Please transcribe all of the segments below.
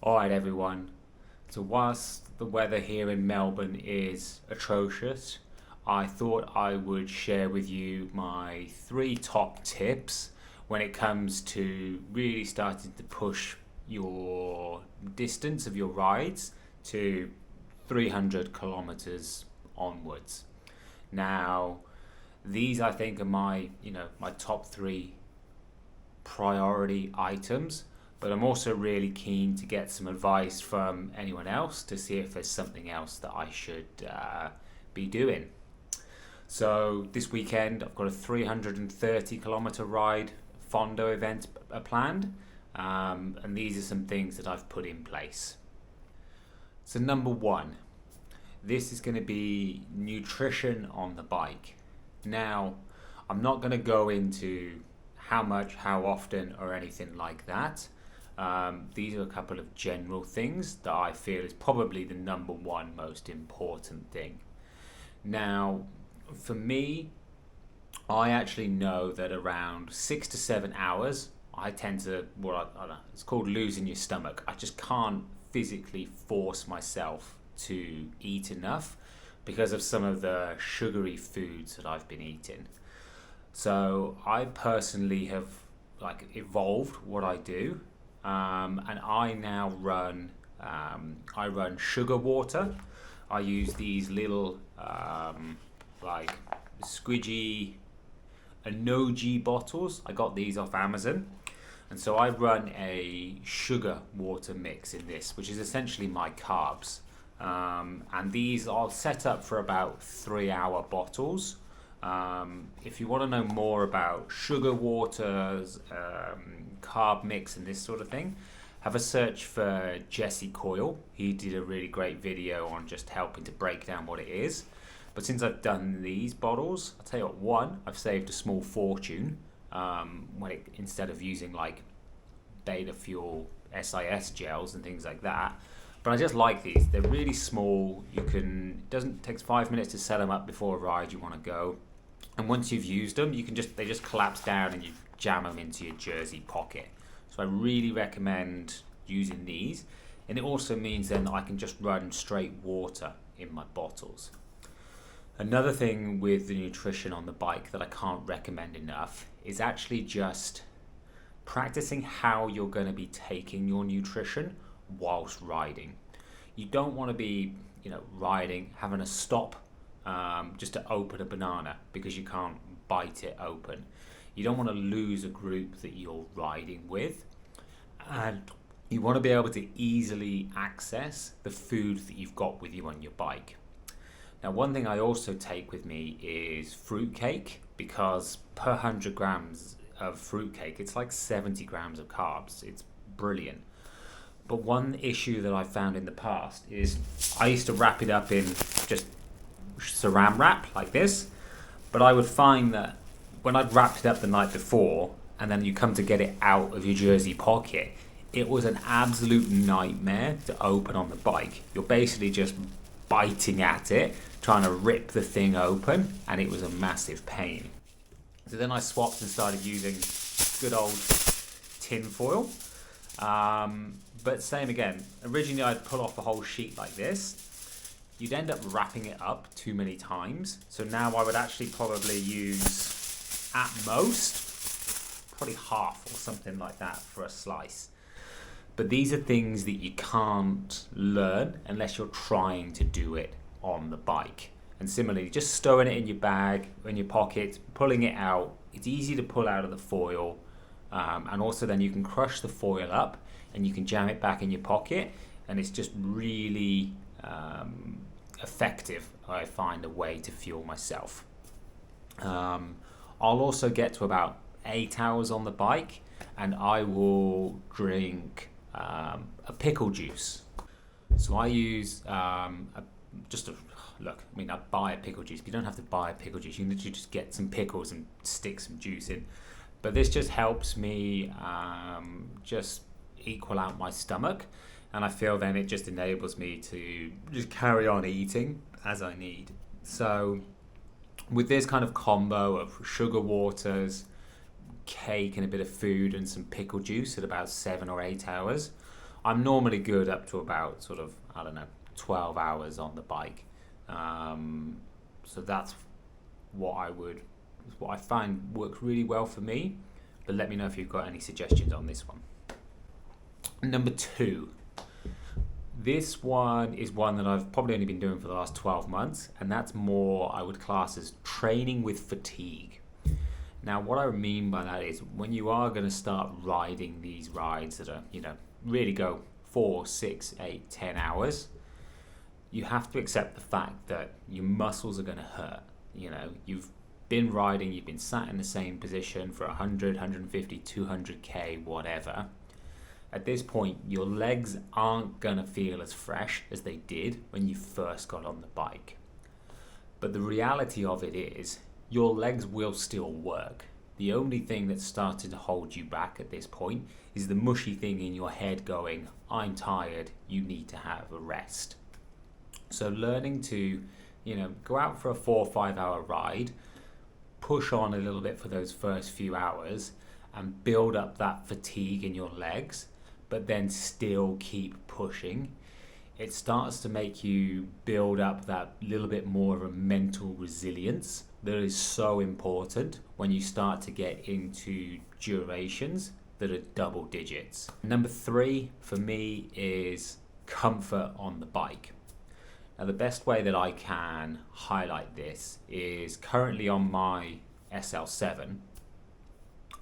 Alright, everyone. So, whilst the weather here in Melbourne is atrocious, I thought I would share with you my three top tips when it comes to really starting to push your distance of your rides to 300 kilometers onwards. Now, these I think are my top three priority items, but I'm also really keen to get some advice from anyone else to see if there's something else that I should be doing. So this weekend I've got a 330 kilometer ride Fondo event planned, and these are some things that I've put in place. So number one, this is going to be nutrition on the bike. Now, I'm not going to go into how much, how often, or anything like that. These are a couple of general things that I feel is probably the number one most important thing. Now, for me, I actually know that around 6 to 7 hours, I tend to, I don't know, it's called losing your stomach. I just can't physically force myself to eat enough because of some of the sugary foods that I've been eating. So I personally have evolved what I do, and I now run. I run sugar water. I use these little squidgy Anoji bottles. I got these off Amazon, and so I run a sugar water mix in this, which is essentially my carbs. And these I'll set up for about 3 hour bottles. If you want to know more about sugar waters, carb mix, and this sort of thing, have a search for Jesse Coyle. He did a really great video on just helping to break down what it is. But since I've done these bottles, I'll tell you what, one, I've saved a small fortune instead of using like Beta Fuel SIS gels and things like that. But I just like these. They're really small. It takes 5 minutes to set them up before a ride you want to go. And once you've used them, they just collapse down and you jam them into your jersey pocket. So I really recommend using these. And it also means then that I can just run straight water in my bottles. Another thing with the nutrition on the bike that I can't recommend enough is actually just practicing how you're going to be taking your nutrition whilst riding. You don't want to be, riding, having a stop just to open a banana because you can't bite it open. You don't want to lose a group that you're riding with, and you want to be able to easily access the food that you've got with you on your bike. Now, one thing I also take with me is fruitcake, because per 100 grams of fruitcake, it's like 70 grams of carbs. It's brilliant. But one issue that I found in the past is I used to wrap it up in just saran wrap like this, but I would find that when I'd wrapped it up the night before and then you come to get it out of your jersey pocket, it was an absolute nightmare to open on the bike. You're basically just biting at it, trying to rip the thing open, and it was a massive pain. So then I swapped and started using good old tin foil. But same again, originally I'd pull off the whole sheet like this. You'd end up wrapping it up too many times. So now I would actually probably use, at most, probably half or something like that for a slice. But these are things that you can't learn unless you're trying to do it on the bike. And similarly, just stowing it in your bag, in your pocket, pulling it out. It's easy to pull out of the foil. And also then you can crush the foil up and you can jam it back in your pocket. And it's just really effective, I find, a way to fuel myself. I'll also get to about 8 hours on the bike and I will drink a pickle juice. So I use I buy a pickle juice, but you don't have to buy a pickle juice. You can literally just get some pickles and stick some juice in. But this just helps me just equal out my stomach, and I feel then it just enables me to just carry on eating as I need. So with this kind of combo of sugar waters, cake and a bit of food and some pickle juice at about 7 or 8 hours, I'm normally good up to about sort of, 12 hours on the bike. So that's what I find works really well for me. But let me know if you've got any suggestions on this one. Number 2. This one is one that I've probably only been doing for the last 12 months, and that's more I would class as training with fatigue. Now, what I mean by that is when you are going to start riding these rides that are, really go 4, 6, 8, 10 hours, you have to accept the fact that your muscles are going to hurt. You've been riding, you've been sat in the same position for 100, 150, 200k, whatever. At this point, your legs aren't going to feel as fresh as they did when you first got on the bike. But the reality of it is, your legs will still work. The only thing that's starting to hold you back at this point is the mushy thing in your head going, I'm tired, you need to have a rest. So learning to, go out for a 4 or 5 hour ride, push on a little bit for those first few hours and build up that fatigue in your legs, but then still keep pushing. It starts to make you build up that little bit more of a mental resilience that is so important when you start to get into durations that are double digits. Number 3 for me is comfort on the bike. Now, the best way that I can highlight this is currently on my SL7,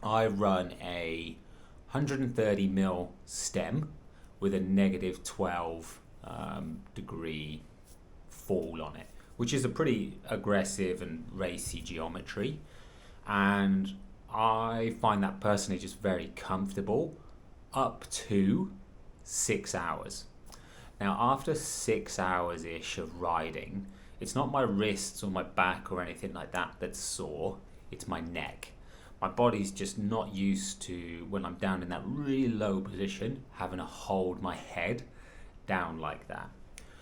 I run a 130mm stem with a negative 12 degree fall on it, which is a pretty aggressive and racy geometry. And I find that personally just very comfortable up to 6 hours. Now, after 6 hours-ish of riding, it's not my wrists or my back or anything like that that's sore, it's my neck. My body's just not used to, when I'm down in that really low position, having to hold my head down like that.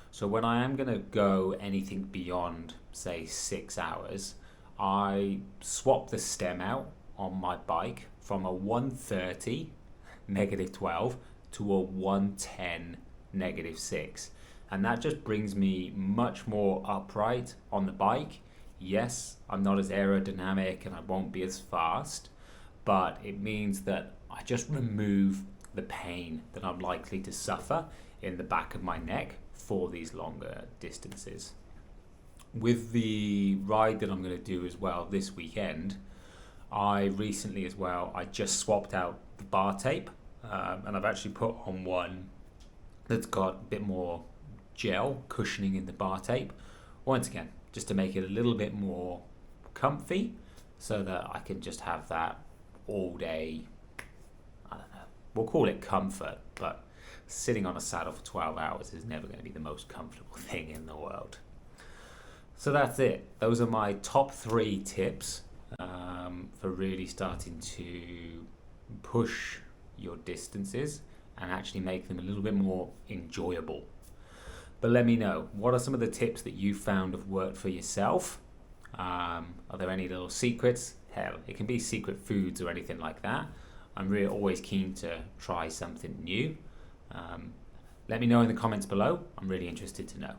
So when I am going to go anything beyond, say, 6 hours, I swap the stem out on my bike from a 130 negative 12 to a 110 negative 6, and that just brings me much more upright on the bike. Yes, I'm not as aerodynamic and I won't be as fast, but it means that I just remove the pain that I'm likely to suffer in the back of my neck for these longer distances. With the ride that I'm going to do as well this weekend, I recently as well, I just swapped out the bar tape, and I've actually put on one that's got a bit more gel cushioning in the bar tape. Once again, just to make it a little bit more comfy so that I can just have that all day. I don't know, we'll call it comfort, but sitting on a saddle for 12 hours is never going to be the most comfortable thing in the world. So that's it. Those are my top 3 tips for really starting to push your distances and actually make them a little bit more enjoyable. But let me know, what are some of the tips that you found have worked for yourself? Are there any little secrets? Hell, it can be secret foods or anything like that. I'm really always keen to try something new. Let me know in the comments below. I'm really interested to know.